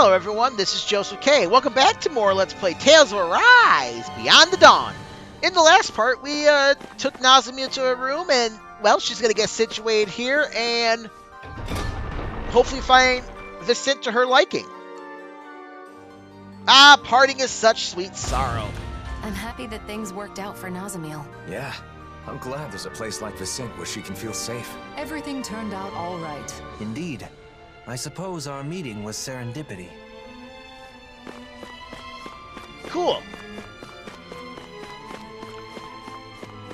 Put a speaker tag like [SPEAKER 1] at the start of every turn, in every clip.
[SPEAKER 1] Hello everyone, this is Joseph K. Welcome back to more Let's Play Tales of Arise Beyond the Dawn. In the last part, we took Nazamil to her room and, well, she's going to get situated here and hopefully find Vicent to her liking. Ah, parting is such sweet sorrow.
[SPEAKER 2] I'm happy that things worked out for Nazamil.
[SPEAKER 3] Yeah, I'm glad there's a place like Vicent where she can feel safe.
[SPEAKER 2] Everything turned out all right.
[SPEAKER 4] Indeed. I suppose our meeting was serendipity.
[SPEAKER 1] Cool.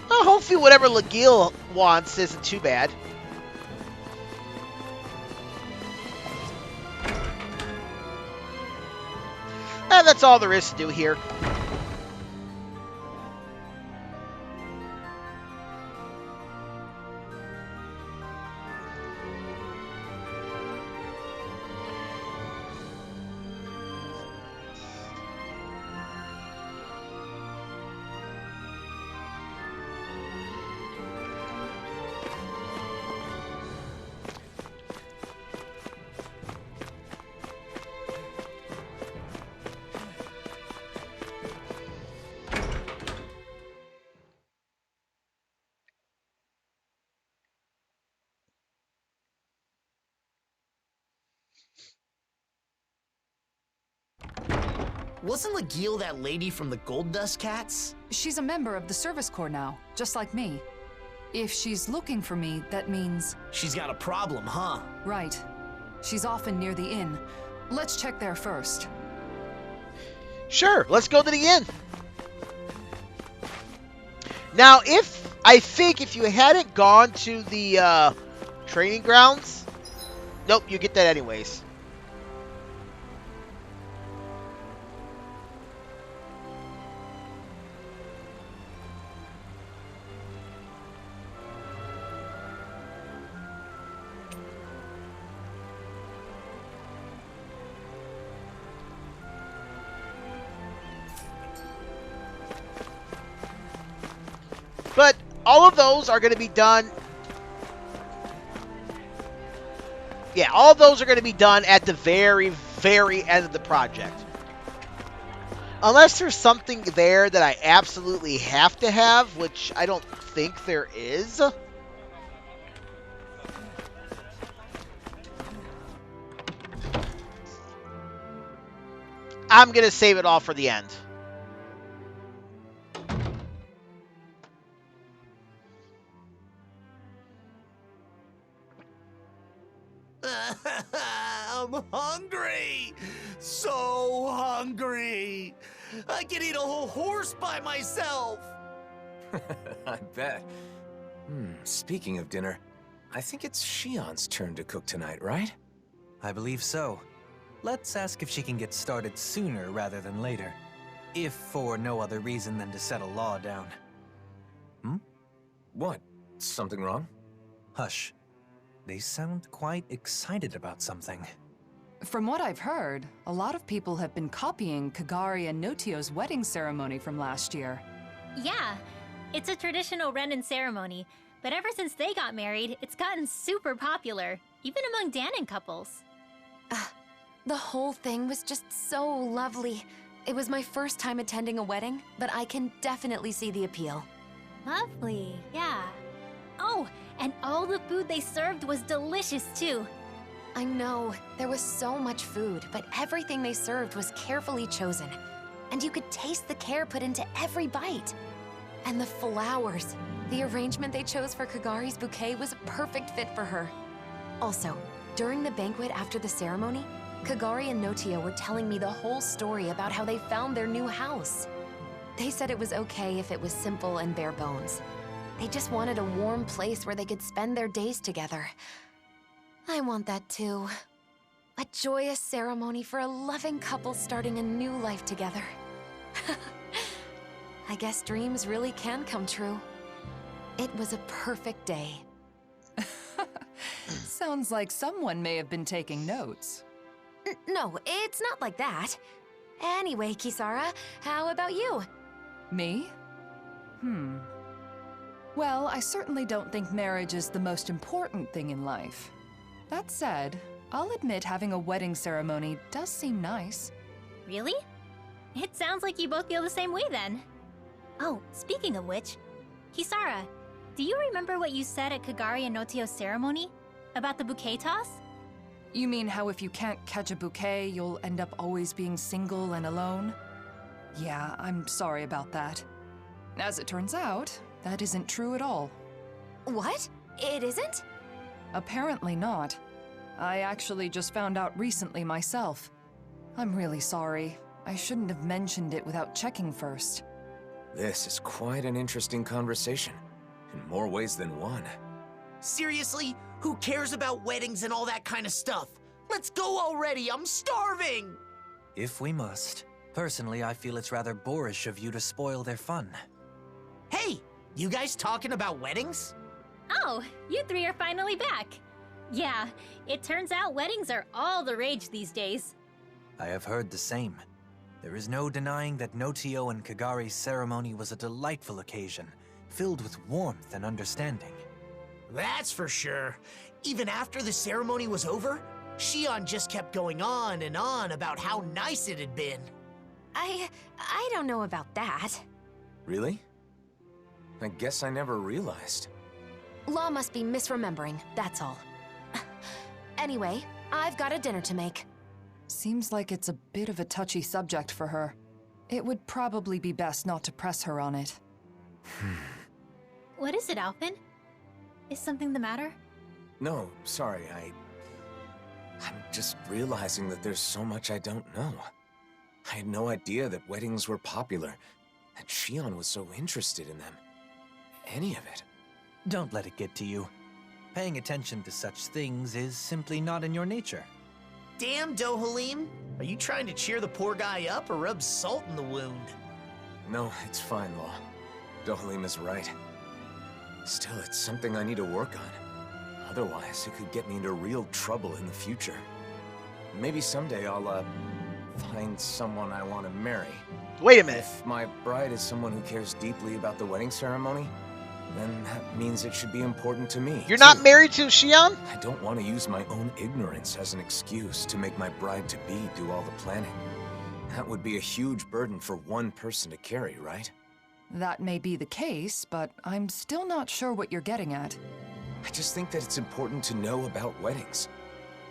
[SPEAKER 1] Well, hopefully whatever Lagill wants isn't too bad. And that's all there is to do here.
[SPEAKER 5] Wasn't Lagill that lady from the Gold Dust Cats?
[SPEAKER 6] She's a member of the Service Corps now, just like me. If she's looking for me, that means...
[SPEAKER 5] She's got a problem, huh?
[SPEAKER 6] Right. She's often near the inn. Let's check there first.
[SPEAKER 1] Sure, let's go to the inn. Now, I think if you hadn't gone to the training grounds... Nope, you get that anyways. But all of those are going to be done. Yeah, all of those are going to be done at the very, very end of the project. Unless there's something there that I absolutely have to have, which I don't think there is. I'm going to save it all for the end.
[SPEAKER 5] I'm hungry! So hungry! I can eat a whole horse by myself!
[SPEAKER 3] I bet. Speaking of dinner, I think it's Shionne's turn to cook tonight, right?
[SPEAKER 4] I believe so. Let's ask if she can get started sooner rather than later. If for no other reason than to set a law down.
[SPEAKER 3] What? Something wrong?
[SPEAKER 4] Hush. They sound quite excited about something.
[SPEAKER 6] From what I've heard, a lot of people have been copying Kagari and Notio's wedding ceremony from last year.
[SPEAKER 7] Yeah, it's a traditional Renin ceremony, but ever since they got married, it's gotten super popular, even among Danon couples.
[SPEAKER 2] The whole thing was just so lovely. It was my first time attending a wedding, but I can definitely see the appeal.
[SPEAKER 7] Lovely, yeah. Oh, and all the food they served was delicious too.
[SPEAKER 2] I know, there was so much food, but everything they served was carefully chosen. And you could taste the care put into every bite. And the flowers. The arrangement they chose for Kagari's bouquet was a perfect fit for her. Also, during the banquet after the ceremony, Kagari and Notio were telling me the whole story about how they found their new house. They said it was okay if it was simple and bare bones. They just wanted a warm place where they could spend their days together. I want that too. A joyous ceremony for a loving couple starting a new life together. I guess dreams really can come true. It was a perfect day.
[SPEAKER 6] Sounds like someone may have been taking notes.
[SPEAKER 2] No, it's not like that. Anyway, Kisara, how about you?
[SPEAKER 6] Me? Well, I certainly don't think marriage is the most important thing in life. That said, I'll admit having a wedding ceremony does seem nice.
[SPEAKER 7] Really? It sounds like you both feel the same way then. Oh, speaking of which, Kisara, do you remember what you said at Kagari and Notio's ceremony? About the bouquet toss?
[SPEAKER 6] You mean how if you can't catch a bouquet, you'll end up always being single and alone? Yeah, I'm sorry about that. As it turns out, that isn't true at all.
[SPEAKER 2] What? It isn't?
[SPEAKER 6] Apparently not. I actually just found out recently myself. I'm really sorry. I shouldn't have mentioned it without checking first.
[SPEAKER 3] This is quite an interesting conversation, in more ways than one.
[SPEAKER 5] Seriously? Who cares about weddings and all that kind of stuff? Let's go already, I'm starving!
[SPEAKER 4] If we must. Personally, I feel it's rather boorish of you to spoil their fun.
[SPEAKER 5] Hey, you guys talking about weddings?
[SPEAKER 7] Oh, you three are finally back. Yeah, it turns out weddings are all the rage these days.
[SPEAKER 4] I have heard the same. There is no denying that Notio and Kagari's ceremony was a delightful occasion, filled with warmth and understanding.
[SPEAKER 5] That's for sure. Even after the ceremony was over, Shionne just kept going on and on about how nice it had been.
[SPEAKER 2] I don't know about that.
[SPEAKER 3] Really? I guess I never realized.
[SPEAKER 2] Law must be misremembering, that's all. Anyway, I've got a dinner to make.
[SPEAKER 6] Seems like it's a bit of a touchy subject for her. It would probably be best not to press her on it.
[SPEAKER 7] What is it, Alphen? Is something the matter?
[SPEAKER 3] No, sorry, I'm just realizing that there's so much I don't know. I had no idea that weddings were popular, that Shionne was so interested in them. Any of it.
[SPEAKER 4] Don't let it get to you. Paying attention to such things is simply not in your nature.
[SPEAKER 5] Damn, Dohalim. Are you trying to cheer the poor guy up or rub salt in the wound?
[SPEAKER 3] No, it's fine, Law. Dohalim is right. Still, it's something I need to work on. Otherwise, it could get me into real trouble in the future. Maybe someday I'll, find someone I want to marry.
[SPEAKER 1] Wait a minute.
[SPEAKER 3] If my bride is someone who cares deeply about the wedding ceremony, then that means it should be important to me.
[SPEAKER 1] You're not
[SPEAKER 3] too.
[SPEAKER 1] married to Shionne?
[SPEAKER 3] I don't want to use my own ignorance as an excuse to make my bride-to-be do all the planning. That would be a huge burden for one person to carry, right?
[SPEAKER 6] That may be the case, but I'm still not sure what you're getting at.
[SPEAKER 3] I just think that it's important to know about weddings.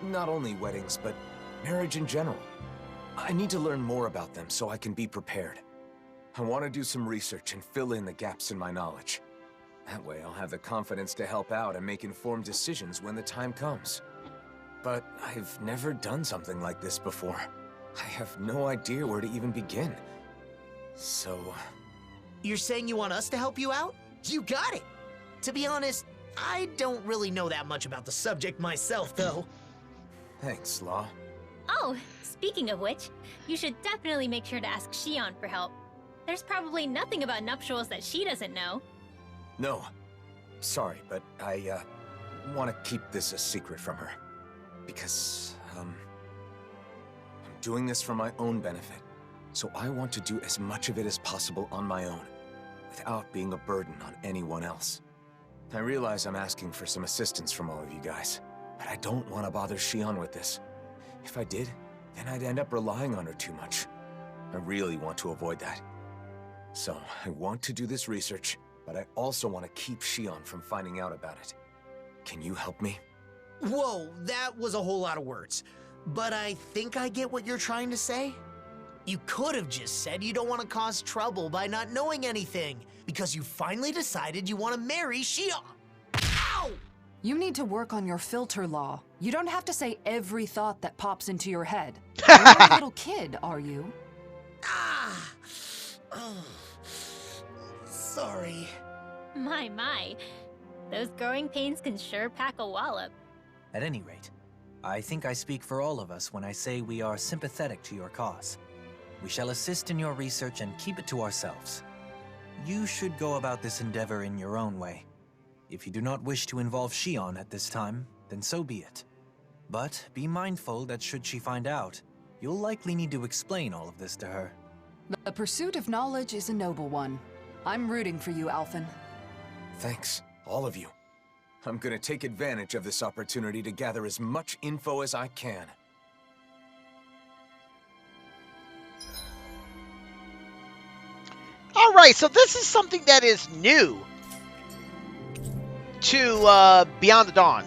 [SPEAKER 3] Not only weddings, but marriage in general. I need to learn more about them so I can be prepared. I want to do some research and fill in the gaps in my knowledge. That way I'll have the confidence to help out and make informed decisions when the time comes. But I've never done something like this before. I have no idea where to even begin. So...
[SPEAKER 5] You're saying you want us to help you out? You got it! To be honest, I don't really know that much about the subject myself, though.
[SPEAKER 3] Thanks, Law.
[SPEAKER 7] Oh, speaking of which, you should definitely make sure to ask Shionne for help. There's probably nothing about nuptials that she doesn't know.
[SPEAKER 3] No. Sorry, but I, want to keep this a secret from her. Because, I'm doing this for my own benefit. So I want to do as much of it as possible on my own, without being a burden on anyone else. I realize I'm asking for some assistance from all of you guys, but I don't want to bother Shionne with this. If I did, then I'd end up relying on her too much. I really want to avoid that. So, I want to do this research, but I also want to keep Shionne from finding out about it. Can you help me?
[SPEAKER 5] Whoa, that was a whole lot of words. But I think I get what you're trying to say. You could have just said you don't want to cause trouble by not knowing anything, because you finally decided you want to marry Shionne. Ow!
[SPEAKER 6] You need to work on your filter, Law. You don't have to say every thought that pops into your head. You're not a little kid, are you?
[SPEAKER 5] Ah! Oh. Sorry.
[SPEAKER 7] My. Those growing pains can sure pack a wallop.
[SPEAKER 4] At any rate, I think I speak for all of us when I say we are sympathetic to your cause. We shall assist in your research and keep it to ourselves. You should go about this endeavor in your own way. If you do not wish to involve Shionne at this time, then so be it. But be mindful that should she find out, you'll likely need to explain all of this to her.
[SPEAKER 6] The pursuit of knowledge is a noble one. I'm rooting for you, Alphen.
[SPEAKER 3] Thanks, all of you. I'm gonna take advantage of this opportunity to gather as much info as I can.
[SPEAKER 1] Alright, so this is something that is new to Beyond the Dawn.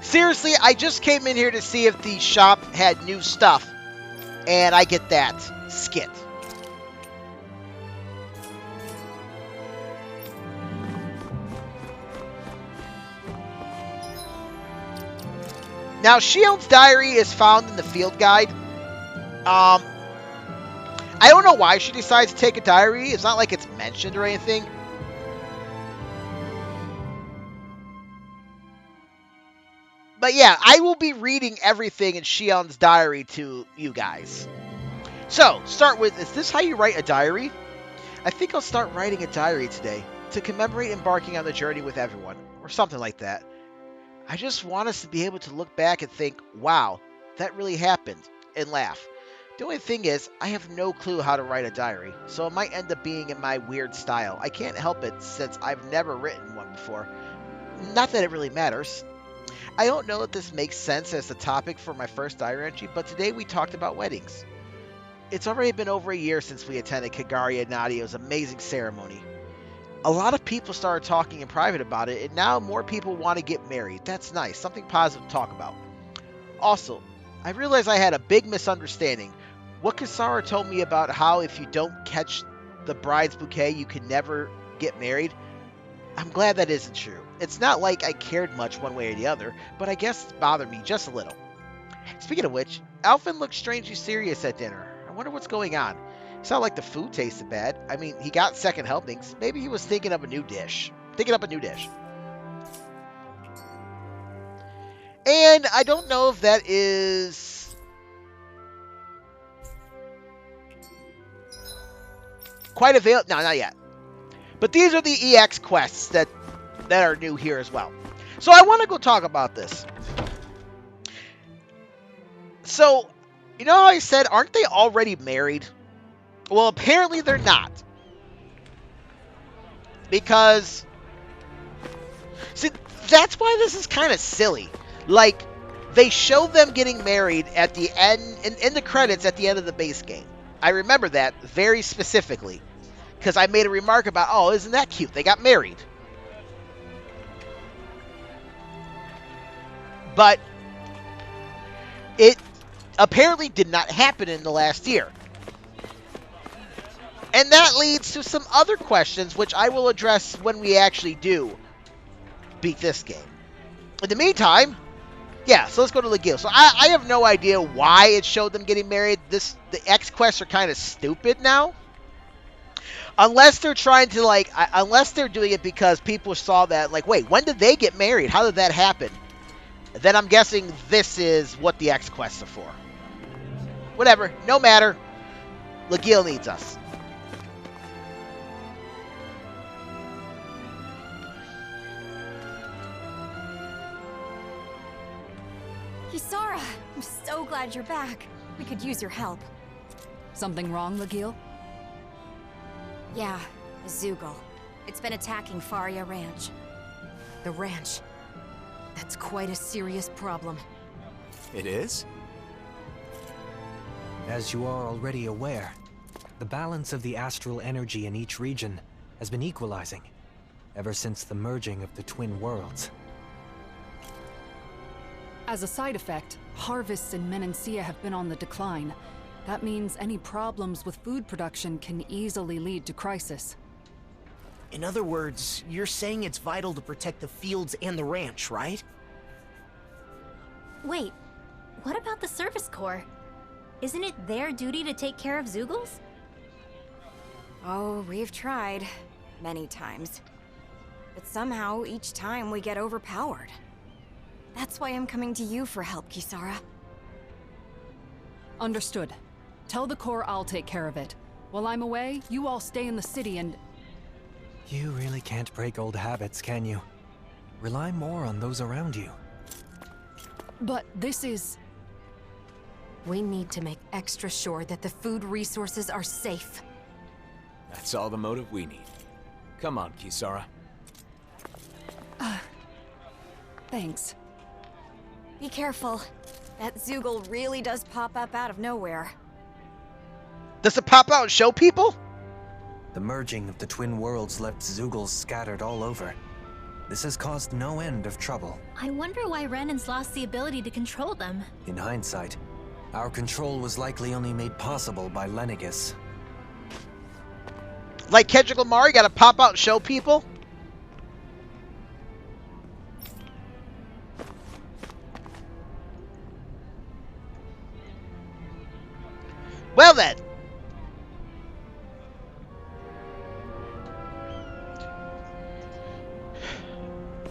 [SPEAKER 1] Seriously, I just came in here to see if the shop had new stuff, and I get that skit. Now, Shionne's diary is found in the field guide. I don't know why she decides to take a diary. It's not like it's mentioned or anything. But yeah, I will be reading everything in Shionne's diary to you guys. So, start with, is this how you write a diary? I think I'll start writing a diary today to commemorate embarking on the journey with everyone, or something like that. I just want us to be able to look back and think, wow, that really happened, and laugh. The only thing is, I have no clue how to write a diary, so it might end up being in my weird style. I can't help it since I've never written one before. Not that it really matters. I don't know if this makes sense as the topic for my first diary entry, but today we talked about weddings. It's already been over a year since we attended Kagari and Nadio's amazing ceremony. A lot of people started talking in private about it, and now more people want to get married. That's nice. Something positive to talk about. Also, I realized I had a big misunderstanding. What Kisara told me about how if you don't catch the bride's bouquet, you can never get married. I'm glad that isn't true. It's not like I cared much one way or the other, but I guess it bothered me just a little. Speaking of which, Alphen looked strangely serious at dinner. I wonder what's going on. It's not like the food tasted bad. I mean, he got second helpings. Maybe he was thinking up a new dish. And I don't know if that is quite available. No, not yet. But these are the EX quests that are new here as well. So I want to go talk about this. So, you know how I said, aren't they already married? Well, apparently they're not. Because, see, that's why this is kind of silly. Like, they show them getting married at the end, in the credits at the end of the base game. I remember that very specifically. Because I made a remark about, oh, isn't that cute? They got married. But it apparently did not happen in the last year. And that leads to some other questions, which I will address when we actually do beat this game. In the meantime, yeah, so let's go to Lagill. So I have no idea why it showed them getting married. The X quests are kind of stupid now. Unless they're trying to, like, unless they're doing it because people saw that, like, wait, when did they get married? How did that happen? Then I'm guessing this is what the X quests are for. Whatever, no matter. Lagill needs us.
[SPEAKER 2] Kisara, I'm so glad you're back. We could use your help.
[SPEAKER 6] Something wrong, Lagill?
[SPEAKER 2] Yeah, a zeugle. It's been attacking Pharia Ranch. The ranch. That's quite a serious problem.
[SPEAKER 3] It is?
[SPEAKER 4] As you are already aware, the balance of the astral energy in each region has been equalizing ever since the merging of the twin worlds.
[SPEAKER 6] As a side effect, harvests in Menancia have been on the decline. That means any problems with food production can easily lead to crisis.
[SPEAKER 5] In other words, you're saying it's vital to protect the fields and the ranch, right?
[SPEAKER 7] Wait, what about the Service Corps? Isn't it their duty to take care of zeugles?
[SPEAKER 2] Oh, we've tried. Many times. But somehow, each time we get overpowered. That's why I'm coming to you for help, Kisara.
[SPEAKER 6] Understood. Tell the Corps I'll take care of it. While I'm away, you all stay in the city and...
[SPEAKER 4] You really can't break old habits, can you? Rely more on those around you.
[SPEAKER 6] But this is...
[SPEAKER 2] We need to make extra sure that the food resources are safe.
[SPEAKER 3] That's all the motive we need. Come on, Kisara.
[SPEAKER 6] Thanks.
[SPEAKER 2] Be careful. That zeugle really does pop up out of nowhere.
[SPEAKER 1] Does it pop out and show people?
[SPEAKER 4] The merging of the twin worlds left zeugles scattered all over. This has caused no end of trouble.
[SPEAKER 7] I wonder why Renan's lost the ability to control them.
[SPEAKER 4] In hindsight, our control was likely only made possible by Lenegis.
[SPEAKER 1] Like Kendrick Lamar, you gotta pop out and show people? Well then.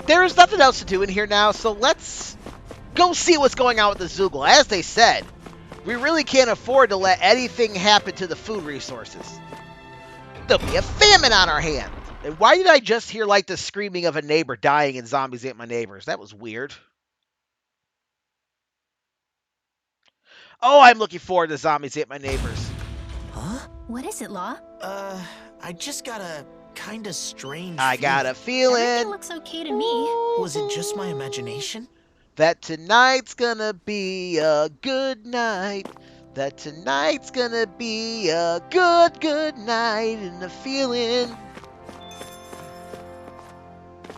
[SPEAKER 1] There is nothing else to do in here now, so let's go see what's going on with the zeugle. As they said, we really can't afford to let anything happen to the food resources. There'll be a famine on our hands. And why did I just hear like the screaming of a neighbor dying and zombies ate my neighbors? That was weird. Oh, I'm looking forward to zombies ate my neighbors.
[SPEAKER 5] Huh?
[SPEAKER 7] What is it, Law?
[SPEAKER 5] I just got a kinda strange
[SPEAKER 1] I got a feeling.
[SPEAKER 7] Everything looks okay to me.
[SPEAKER 5] Was it just my imagination?
[SPEAKER 1] That tonight's gonna be a good night. That tonight's gonna be a good night. And the feeling.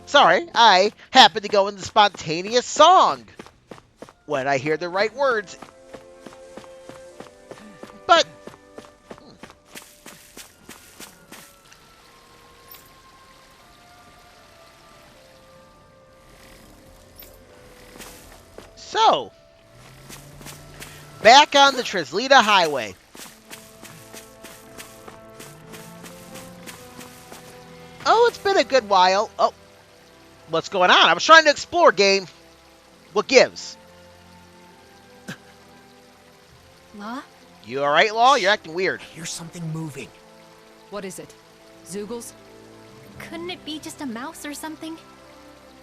[SPEAKER 1] Sorry, I happen to go in the spontaneous song when I hear the right words. But so, back on the Traslida Highway. Oh, it's been a good while. Oh, what's going on? I was trying to explore, game. What gives?
[SPEAKER 7] Law?
[SPEAKER 1] You alright, Law? You're acting weird.
[SPEAKER 5] I hear something moving.
[SPEAKER 6] What is it? Zeugles?
[SPEAKER 7] Couldn't it be just a mouse or something?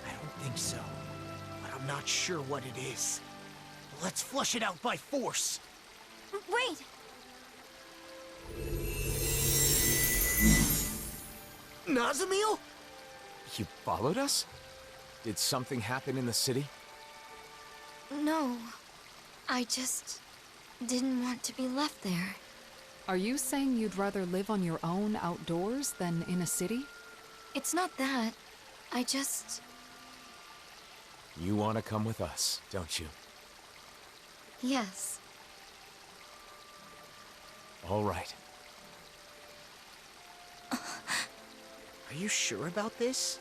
[SPEAKER 5] I don't think so. But I'm not sure what it is. Let's flush it out by force.
[SPEAKER 2] Wait!
[SPEAKER 5] Nazamil?
[SPEAKER 3] You followed us? Did something happen in the city?
[SPEAKER 2] No. I just didn't want to be left there.
[SPEAKER 6] Are you saying you'd rather live on your own outdoors than in a city?
[SPEAKER 2] It's not that. I just...
[SPEAKER 3] You want to come with us, don't you?
[SPEAKER 2] Yes.
[SPEAKER 3] All right.
[SPEAKER 5] Are you sure about this?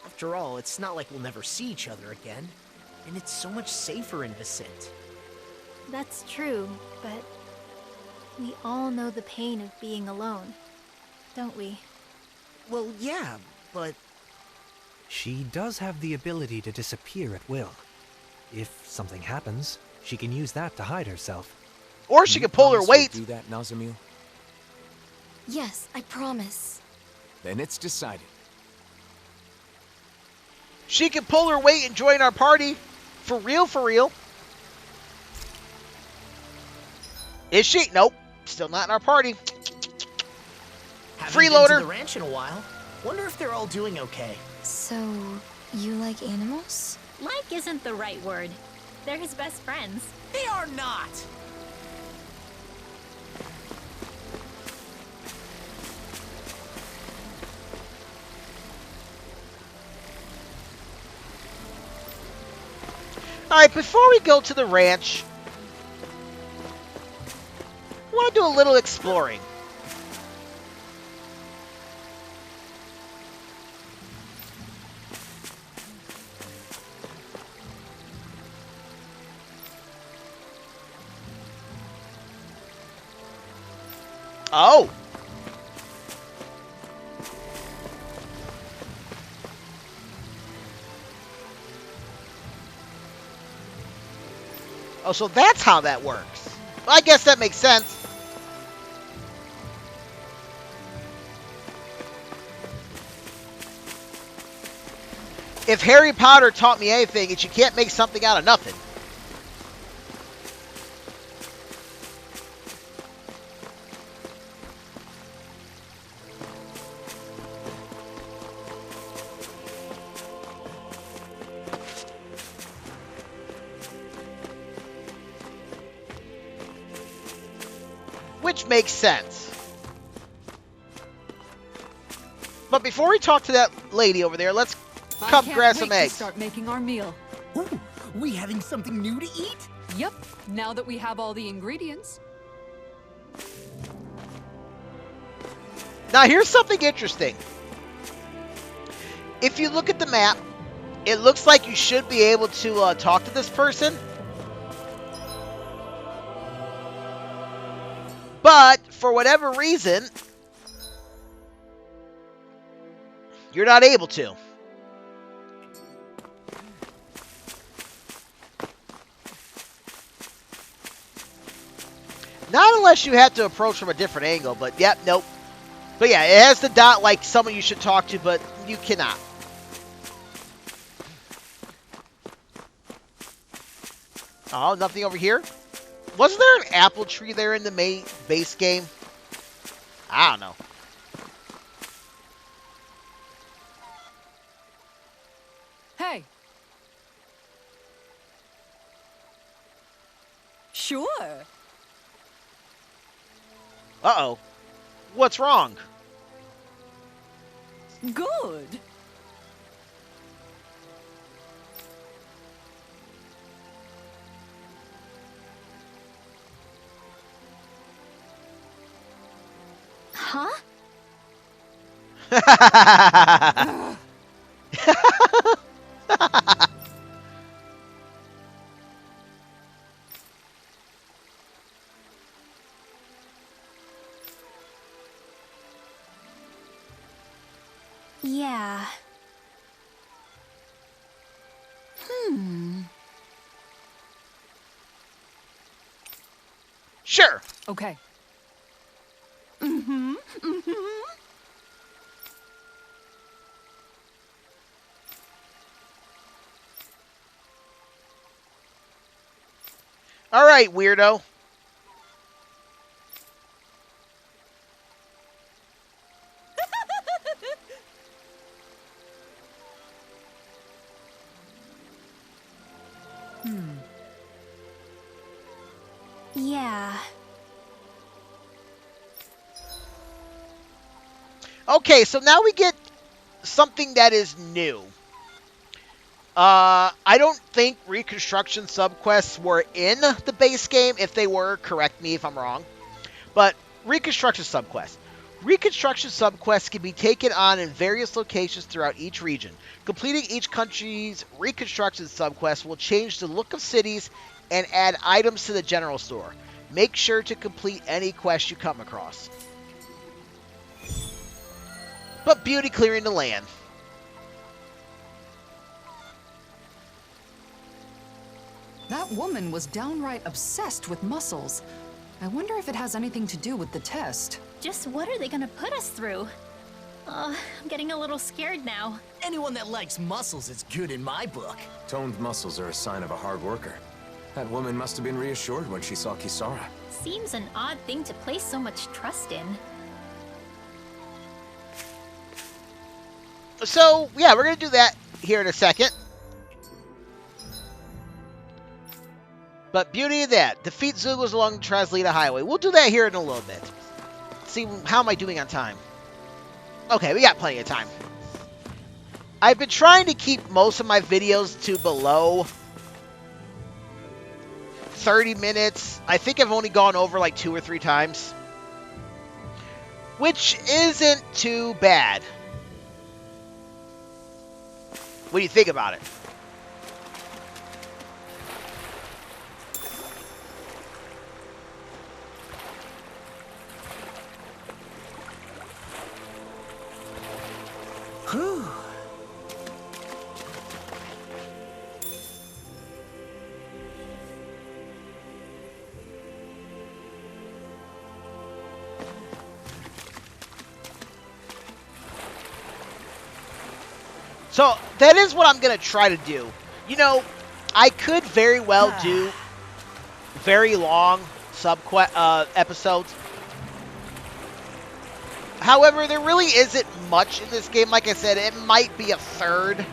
[SPEAKER 5] After all, it's not like we'll never see each other again. And it's so much safer in Vicente.
[SPEAKER 7] That's true, but we all know the pain of being alone, don't we?
[SPEAKER 5] Well, yeah, but...
[SPEAKER 4] She does have the ability to disappear at will. If something happens, she can use that to hide herself.
[SPEAKER 1] Or she
[SPEAKER 3] You
[SPEAKER 1] can pull her
[SPEAKER 3] promise
[SPEAKER 1] weight.
[SPEAKER 3] you'll do that, Nazamil?
[SPEAKER 2] Yes, I promise.
[SPEAKER 3] Then it's decided.
[SPEAKER 1] She can pull her weight and join our party. For real, for real. Is she? Nope. Still not in our party.
[SPEAKER 5] Haven't been to
[SPEAKER 1] Freeloader.
[SPEAKER 5] the ranch in a while. Wonder if they're all doing okay.
[SPEAKER 2] So, you like animals?
[SPEAKER 7] Like isn't the right word. They're his best friends.
[SPEAKER 5] They are not!
[SPEAKER 1] Alright, before we go to the ranch, I want to do a little exploring. Oh! Oh, so that's how that works. Well, I guess that makes sense. If Harry Potter taught me anything, it's you can't make something out of nothing. which makes sense. But before we talk to that lady over there, let's come grab some eggs.
[SPEAKER 6] Start making our meal.
[SPEAKER 5] Ooh, we having something new to eat?
[SPEAKER 6] Yep, now that we have all the ingredients.
[SPEAKER 1] Now here's something interesting. If you look at the map, it looks like you should be able to talk to this person. But for whatever reason, you're not able to. Not unless you have to approach from a different angle, but yep, nope. But yeah, it has the dot like someone you should talk to, but you cannot. Oh, nothing over here? Wasn't there an apple tree there in the main base game? I don't know.
[SPEAKER 6] Hey. Sure.
[SPEAKER 1] Uh-oh. What's wrong?
[SPEAKER 6] Good.
[SPEAKER 7] Huh? Yeah.
[SPEAKER 1] Sure.
[SPEAKER 6] Okay.
[SPEAKER 1] All right, weirdo.
[SPEAKER 7] Yeah.
[SPEAKER 1] Okay, so now we get something that is new. I don't think reconstruction subquests were in the base game. If they were, correct me if I'm wrong. But reconstruction subquests. Reconstruction subquests can be taken on in various locations throughout each region. Completing each country's reconstruction subquest will change the look of cities and add items to the general store. Make sure to complete any quest you come across. But beauty clearing the land.
[SPEAKER 6] That woman was downright obsessed with muscles. I wonder if it has anything to do with the test.
[SPEAKER 7] Just what are they gonna put us through? I'm getting a little scared now.
[SPEAKER 5] Anyone that likes muscles is good in my book.
[SPEAKER 3] Toned muscles are a sign of a hard worker. That woman must have been reassured when she saw Kisara.
[SPEAKER 7] Seems an odd thing to place so much trust in.
[SPEAKER 1] So, yeah, we're going to do that here in a second. But beauty of that. Defeat zeugles along the Traslida Highway. We'll do that here in a little bit. See, how am I doing on time? Okay, we got plenty of time. I've been trying to keep most of my videos to below 30 minutes. I think I've only gone over like 2 or 3 times. Which isn't too bad. What do you think about it?
[SPEAKER 5] Whew.
[SPEAKER 1] So, that is what I'm going to try to do. You know, I could very well do very long episodes. However, there really isn't much in this game. Like I said, it might be a third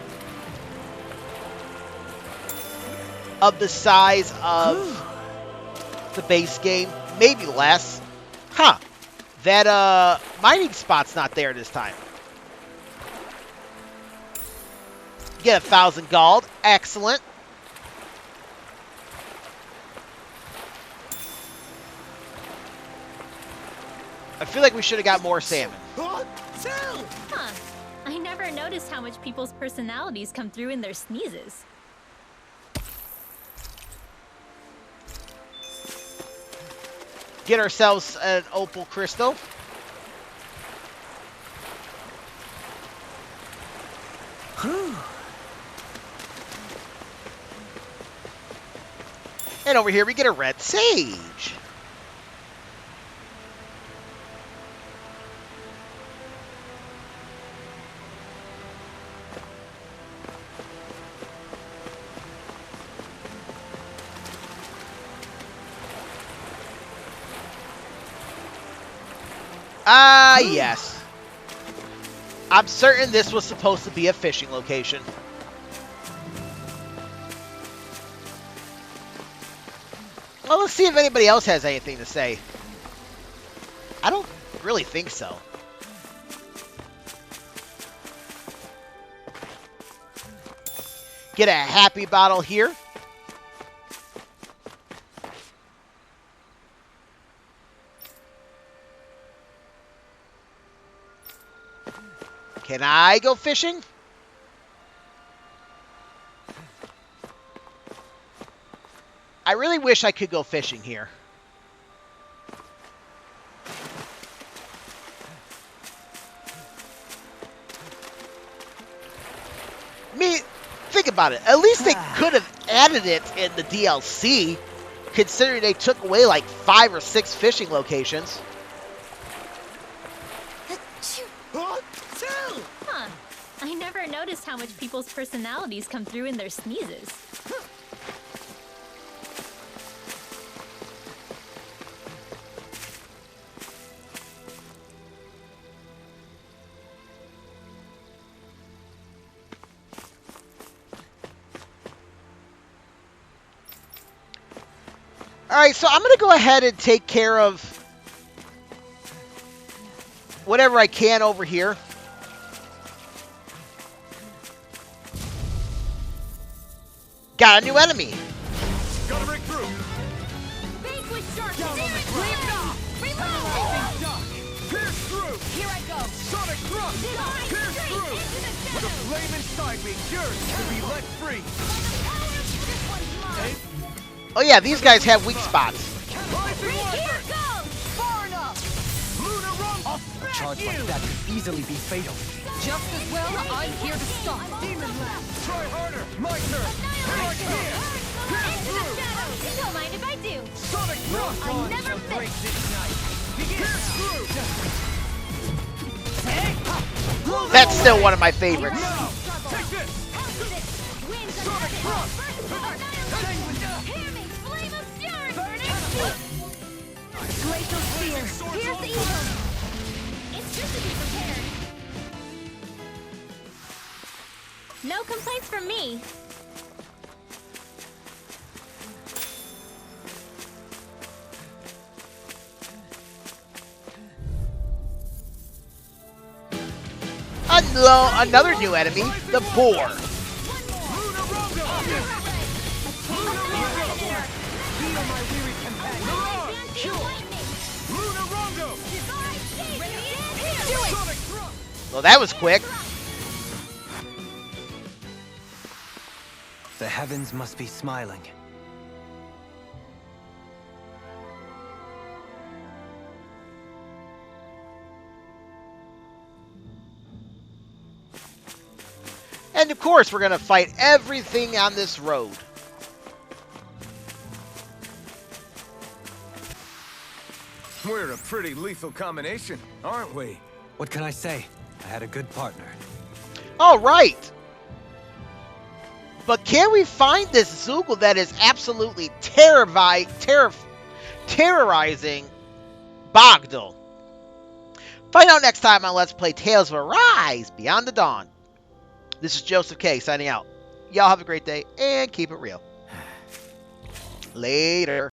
[SPEAKER 1] of the size of the base game. Maybe less. Huh. That, mining spot's not there this time. Get 1,000 gold. Excellent. I feel like we should have got more salmon.
[SPEAKER 7] Huh. I never noticed how much people's personalities come through in their sneezes.
[SPEAKER 1] Get ourselves an opal crystal. And over here we get a red sage. Ah, yes. I'm certain this was supposed to be a fishing location. Well, let's see if anybody else has anything to say. I don't really think so. Get a happy bottle here. Can I go fishing? I really wish I could go fishing here. I mean, think about it. At least they could have added it in the DLC, considering they took away like 5 or 6 fishing locations.
[SPEAKER 7] Huh. I never noticed how much people's personalities come through in their sneezes.
[SPEAKER 1] Alright, so I'm going to go ahead and take care of whatever I can over here. Got a new enemy.
[SPEAKER 3] Gotta break through.
[SPEAKER 8] Vanquish shark!
[SPEAKER 3] Down on the
[SPEAKER 8] Damage
[SPEAKER 3] ground.
[SPEAKER 8] land! Reload!
[SPEAKER 3] Lightning duck. Pierce through.
[SPEAKER 8] Here I go!
[SPEAKER 3] Sonic thrust.
[SPEAKER 8] Divine
[SPEAKER 3] Pierce
[SPEAKER 8] straight
[SPEAKER 3] through.
[SPEAKER 8] into the
[SPEAKER 3] The
[SPEAKER 8] shadows!
[SPEAKER 3] flame inside me yearns to be let free.
[SPEAKER 8] This one's mine!
[SPEAKER 1] Oh yeah, these guys have weak spots.
[SPEAKER 3] Rising
[SPEAKER 8] Here
[SPEAKER 3] Wyvern.
[SPEAKER 8] goes! Far enough!
[SPEAKER 3] Lunar Rumble.
[SPEAKER 4] A charge like that could easily be fatal.
[SPEAKER 8] Just as well, I'm here to stop!
[SPEAKER 3] Demon Blast. Try harder. My turn. Dark Spear. Pierce
[SPEAKER 7] Into the
[SPEAKER 3] through.
[SPEAKER 7] shadows! Don't mind if I do.
[SPEAKER 3] Sonic thrust.
[SPEAKER 7] I never miss.
[SPEAKER 3] Pierce through.
[SPEAKER 1] That's still one of my favorites.
[SPEAKER 3] Now. Take this.
[SPEAKER 7] Winds of
[SPEAKER 3] Sonic
[SPEAKER 7] heaven.
[SPEAKER 3] thrust.
[SPEAKER 7] Hamming flame of fury.
[SPEAKER 8] Glacial spear! Here's the evil!
[SPEAKER 7] It's just to be prepared. No complaints from me.
[SPEAKER 1] Another new enemy, the boar.
[SPEAKER 3] Lunar Rumble. Heal my weary companion. Lunar Rumble. Sonic thrust.
[SPEAKER 1] Well, that was quick.
[SPEAKER 4] The heavens must be smiling.
[SPEAKER 1] And of course, we're going to fight everything on this road.
[SPEAKER 3] We're a pretty lethal combination, aren't we?
[SPEAKER 4] What can I say? I had a good partner.
[SPEAKER 1] All right. But can we find this zeugle that is absolutely terrorizing Bogdal? Find out next time on Let's Play Tales of Arise Beyond the Dawn. This is Joseph K. signing out. Y'all have a great day and keep it real. Later.